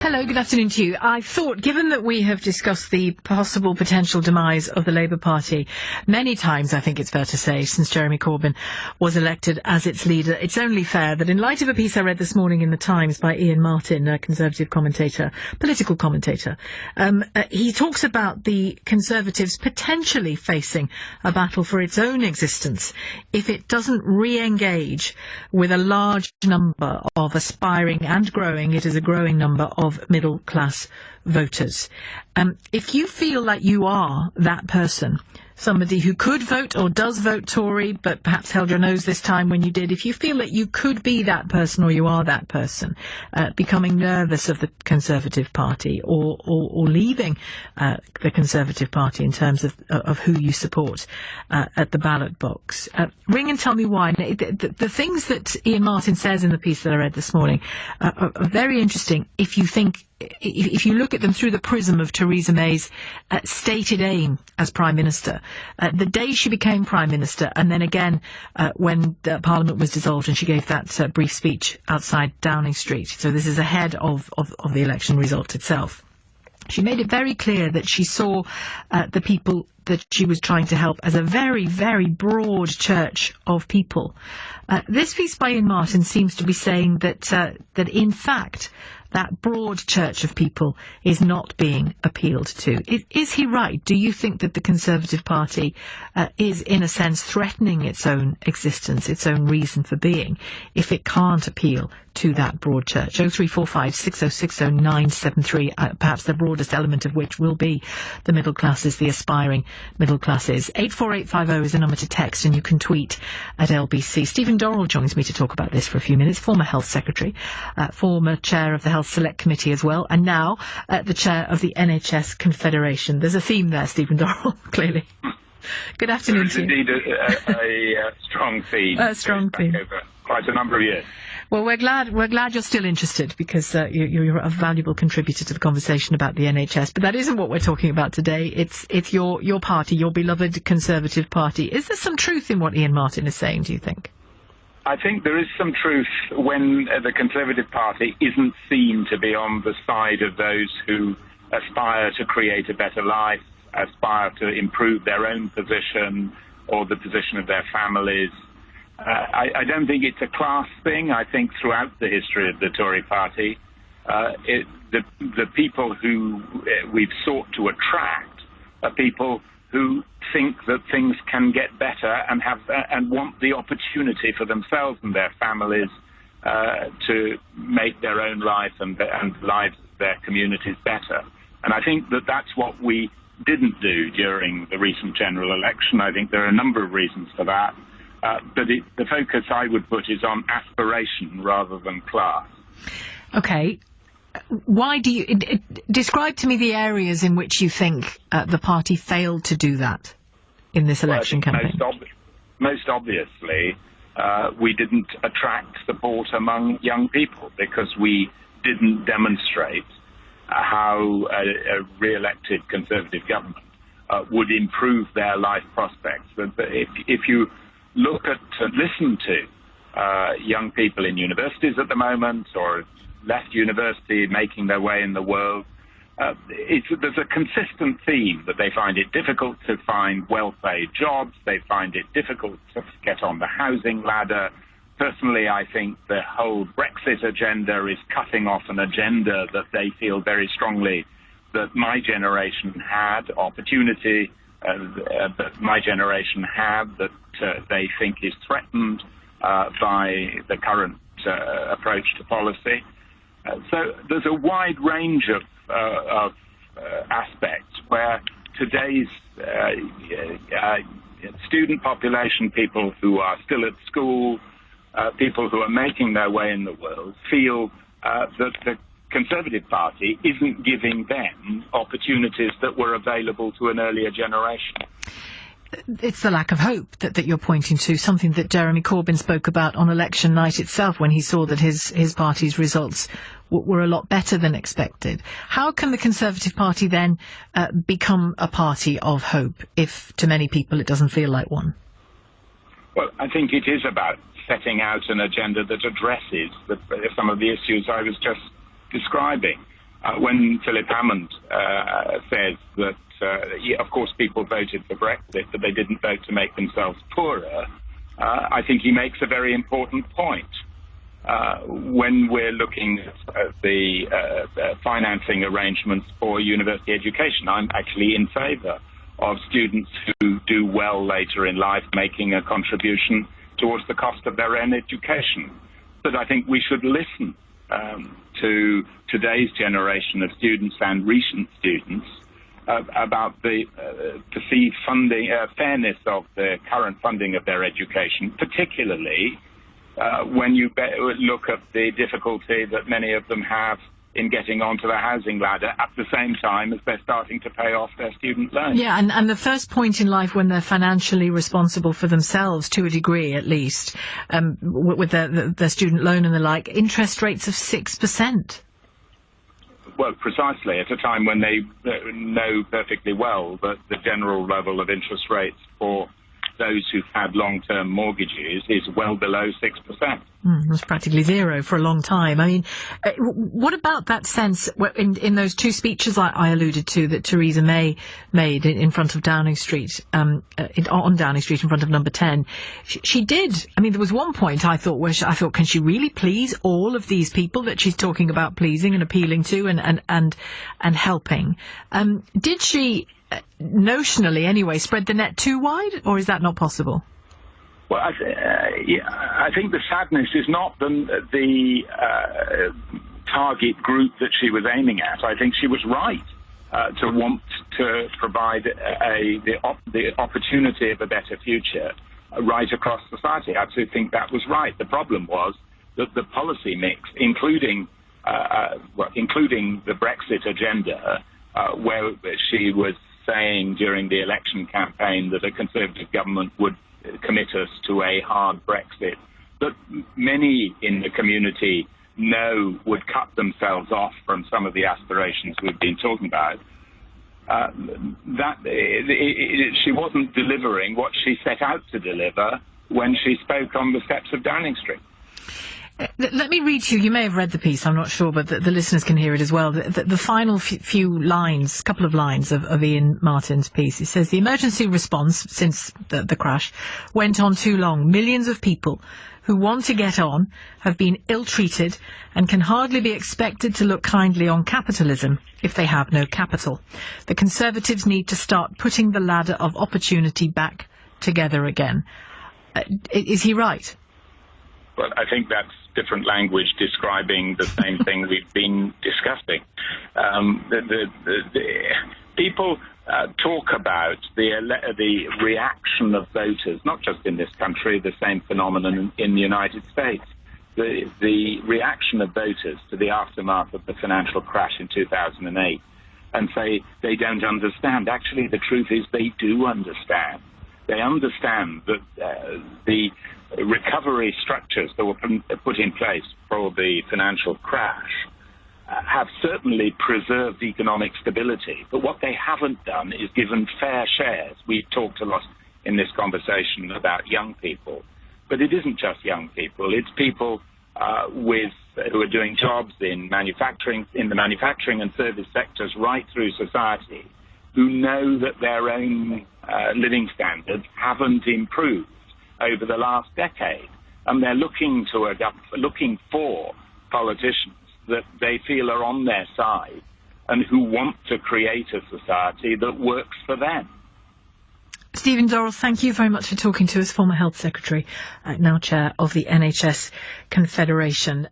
Hello, good afternoon to you. I thought, given that we have discussed the possible potential demise of the Labour Party many times, I think it's fair to say, since Jeremy Corbyn was elected as its leader, it's only fair that in light of a piece I read this morning in The Times by Ian Martin, a Conservative commentator, political commentator, he talks about the Conservatives potentially facing a battle for its own existence if it doesn't re-engage with a large number of aspiring and growing, it is a growing number of middle-class voters. If you feel like you are that person, somebody who could vote or does vote Tory, but perhaps held your nose this time when you did, if you feel that you could be that person or you are that person, becoming nervous of the Conservative Party or leaving the Conservative Party in terms of who you support at the ballot box, ring and tell me why. The things that Ian Martin says in the piece that I read this morning are very interesting if you look at them through the prism of Theresa May's stated aim as Prime Minister. The day she became Prime Minister, and then again when Parliament was dissolved and she gave that brief speech outside Downing Street. So this is ahead of the election result itself. She made it very clear that she saw the people that she was trying to help as a very, very broad church of people. This piece by Ian Martin seems to be saying that in fact that broad church of people is not being appealed to. Is he right? Do you think that the Conservative Party is, in a sense, threatening its own existence, its own reason for being, if it can't appeal to that broad church? 0345 6060 973, perhaps the broadest element of which will be the middle classes, the aspiring middle classes. 84850 is the number to text, and you can tweet at LBC. Stephen Dorrell joins me to talk about this for a few minutes, former Health Secretary, former Chair of the Health Select Committee as well, and now the Chair of the NHS Confederation. There's a theme there, Stephen Dorrell, clearly. Good afternoon to you. Indeed, a strong theme. A strong theme. Over quite a number of years. Well, we're glad you're still interested, because you're a valuable contributor to the conversation about the NHS. But that isn't what we're talking about today. It's your party, your beloved Conservative Party. Is there some truth in what Ian Martin is saying, do you think? I think there is some truth when the Conservative Party isn't seen to be on the side of those who aspire to create a better life, aspire to improve their own position or the position of their families. I don't think it's a class thing. I think throughout the history of the Tory party, the people who we've sought to attract are people who think that things can get better and want the opportunity for themselves and their families to make their own life and the lives of their communities better. And I think that that's what we didn't do during the recent general election. I think there are a number of reasons for that. But the focus I would put is on aspiration rather than class. Okay. Why do you describe to me the areas in which you think the party failed to do that in this election campaign? Most obviously, we didn't attract support among young people because we didn't demonstrate how a re-elected Conservative government would improve their life prospects. But if you look at and listen to young people in universities at the moment or left university making their way in the world, there's a consistent theme that they find it difficult to find well-paid jobs, they find it difficult to get on the housing ladder. Personally, I think the whole Brexit agenda is cutting off an agenda that they feel very strongly that my generation had, opportunity that my generation had, that they think is threatened by the current approach to policy. So there's a wide range of aspects where today's student population, people who are still at school, people who are making their way in the world, feel that the Conservative Party isn't giving them opportunities that were available to an earlier generation. It's the lack of hope that you're pointing to, something that Jeremy Corbyn spoke about on election night itself when he saw that his party's results were a lot better than expected. How can the Conservative Party then become a party of hope if to many people it doesn't feel like one? Well, I think it is about setting out an agenda that addresses some of the issues I was just describing. When Philip Hammond says that, of course, people voted for Brexit, but they didn't vote to make themselves poorer, I think he makes a very important point. When we're looking at the financing arrangements for university education, I'm actually in favour of students who do well later in life making a contribution towards the cost of their own education. But I think we should listen to today's generation of students and recent students about the perceived funding fairness of the current funding of their education, particularly when you look at the difficulty that many of them have in getting onto the housing ladder at the same time as they're starting to pay off their student loans. Yeah, and the first point in life when they're financially responsible for themselves, to a degree at least, with their student loan and the like, interest rates of 6%. Well, precisely, at a time when they know perfectly well that the general level of interest rates for those who've had long-term mortgages is well below 6%. It was practically zero for a long time. I mean, what about that sense in those two speeches I alluded to that Theresa May made in front of Downing Street, on Downing Street in front of Number 10? She did. I mean, there was one point I thought, can she really please all of these people that she's talking about pleasing and appealing to and helping? Did she, notionally anyway, spread the net too wide, or is that not possible? Well, I think the sadness is not the target group that she was aiming at. I think she was right to want to provide the opportunity of a better future right across society. I actually think that was right. The problem was that the policy mix, including the Brexit agenda, where she was saying during the election campaign that a Conservative government would commit us to a hard Brexit, that many in the community know would cut themselves off from some of the aspirations we've been talking about. She wasn't delivering what she set out to deliver when she spoke on the steps of Downing Street. Let me read to you. You may have read the piece, I'm not sure, but the listeners can hear it as well. The final few lines, couple of lines of Ian Martin's piece. It says, the emergency response since the crash went on too long. Millions of people who want to get on have been ill-treated and can hardly be expected to look kindly on capitalism if they have no capital. The Conservatives need to start putting the ladder of opportunity back together again. Is he right? Well, I think that's different language describing the same thing we've been discussing. People talk about the reaction of voters, not just in this country, the same phenomenon in the United States. The reaction of voters to the aftermath of the financial crash in 2008, and say they don't understand. Actually, the truth is they do understand. They understand that the recovery structures that were put in place for the financial crash have certainly preserved economic stability. But what they haven't done is given fair shares. We've talked a lot in this conversation about young people. But it isn't just young people. It's people who are doing jobs in the manufacturing and service sectors right through society, who know that their own living standards haven't improved over the last decade, and they're looking for politicians that they feel are on their side and who want to create a society that works for them. Stephen Dorrell, thank you very much for talking to us, former Health Secretary, now Chair of the NHS Confederation.